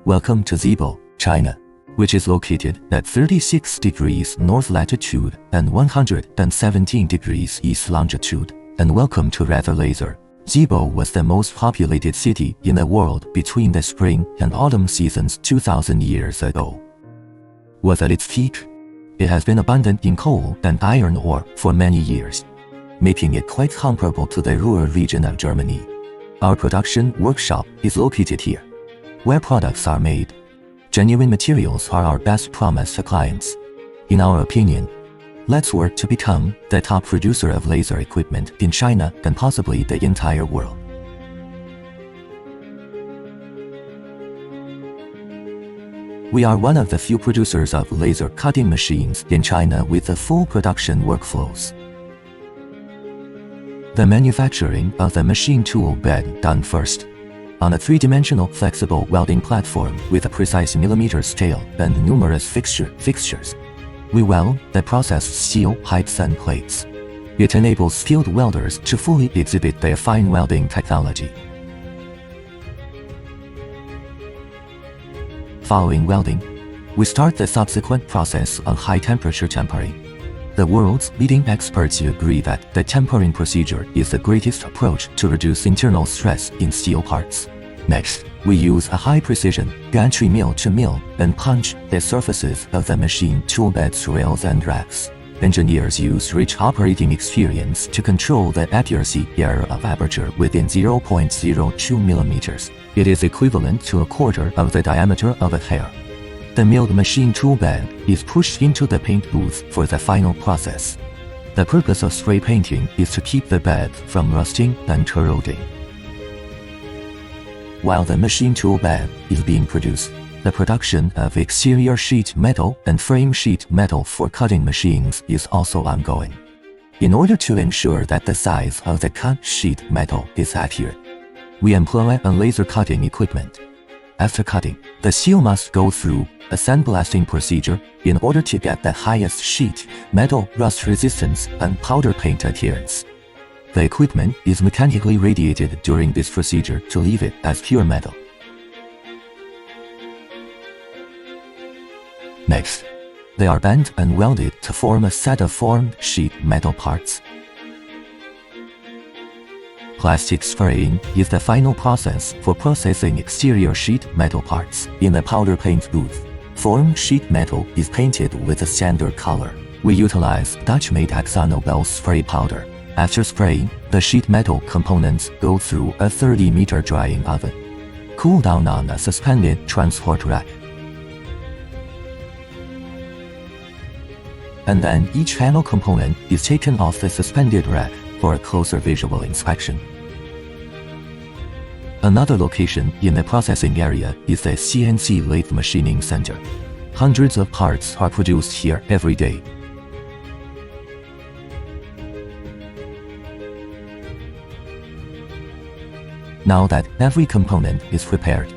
Welcome to Zibo, China, which is located at 36 degrees north latitude and 117 degrees east longitude. And welcome to Rayther. Zibo was the most populated city in the world between the spring and autumn seasons 2,000 years ago. Was at its peak. It has been abundant in coal and iron ore for many years, making it quite comparable to the Ruhr region of Germany. Our production workshop is located here, where products are made. Genuine materials are our best promise to clients. In our opinion, let's work to become the top producer of laser equipment in China and possibly the entire world. We are one of the few producers of laser cutting machines in China with the full production workflows. The manufacturing of the machine tool bed done first, on a three-dimensional flexible welding platform with a precise millimeter scale and numerous fixtures. We weld the processed steel pipes and plates. It enables skilled welders to fully exhibit their fine welding technology. Following welding, we start the subsequent process of high-temperature tempering. The world's leading experts agree that the tempering procedure is the greatest approach to reduce internal stress in steel parts. Next, we use a high-precision gantry mill to mill and punch the surfaces of the machine tool beds, rails, and racks. Engineers use rich operating experience to control the accuracy error of aperture within 0.02 millimeters. It is equivalent to a quarter of the diameter of a hair. The milled machine tool bed is pushed into the paint booth for the final process. The purpose of spray painting is to keep the bed from rusting and corroding. While the machine tool bed is being produced, the production of exterior sheet metal and frame sheet metal for cutting machines is also ongoing. In order to ensure that the size of the cut sheet metal is accurate, we employ a laser cutting equipment. After cutting, the steel must go through a sandblasting procedure in order to get the highest sheet metal rust resistance and powder paint adherence. The equipment is mechanically radiated during this procedure to leave it as pure metal. Next, they are bent and welded to form a set of formed sheet metal parts. Plastic spraying is the final process for processing exterior sheet metal parts. In the powder paint booth, formed sheet metal is painted with a standard color. We utilize Dutch-made AkzoNobel spray powder. After spraying, the sheet metal components go through a 30-meter drying oven, cool down on a suspended transport rack, and then each panel component is taken off the suspended rack for a closer visual inspection. Another location in the processing area is the CNC lathe machining center. Hundreds of parts are produced here every day. Now that every component is prepared,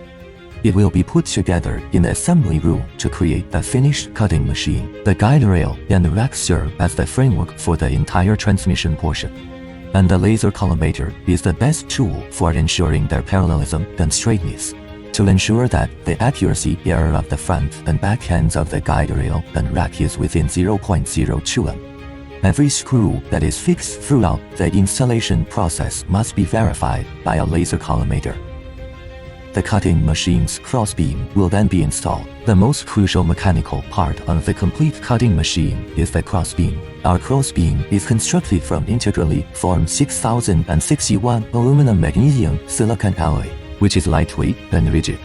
it will be put together in the assembly room to create a finished cutting machine. The guide rail and the rack serve as the framework for the entire transmission portion, and the laser collimator is the best tool for ensuring their parallelism and straightness. To ensure that the accuracy error of the front and back ends of the guide rail and rack is within 0.02 m. Every screw that is fixed throughout the installation process must be verified by a laser collimator. The cutting machine's crossbeam will then be installed. The most crucial mechanical part of the complete cutting machine is the crossbeam. Our crossbeam is constructed from integrally formed 6061 aluminum magnesium silicon alloy, which is lightweight and rigid.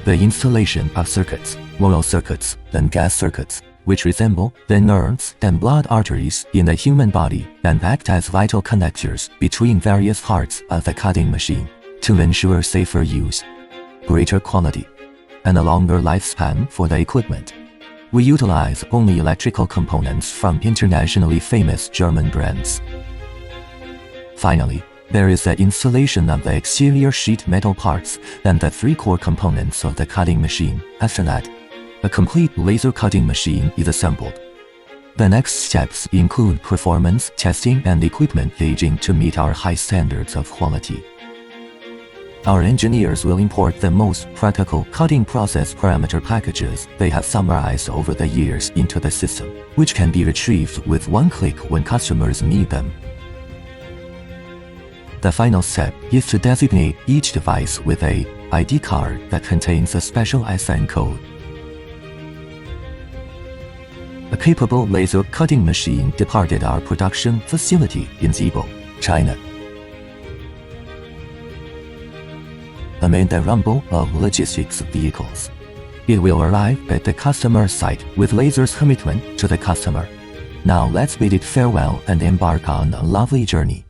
The installation of circuits, oil circuits, and gas circuits, which resemble the nerves and blood arteries in the human body and act as vital connectors between various parts of the cutting machine to ensure safer use, greater quality, and a longer lifespan for the equipment. We utilize only electrical components from internationally famous German brands. Finally, there is the installation of the exterior sheet metal parts and the three core components of the cutting machine. After that, a complete laser cutting machine is assembled. The next steps include performance testing and equipment gauging to meet our high standards of quality. Our engineers will import the most practical cutting process parameter packages they have summarized over the years into the system, which can be retrieved with one click when customers need them. The final step is to designate each device with a ID card that contains a special SN code. A capable laser cutting machine departed our production facility in Zibo, China. Amid the rumble of logistics vehicles, it will arrive at the customer site with laser's commitment to the customer. Now let's bid it farewell and embark on a lovely journey.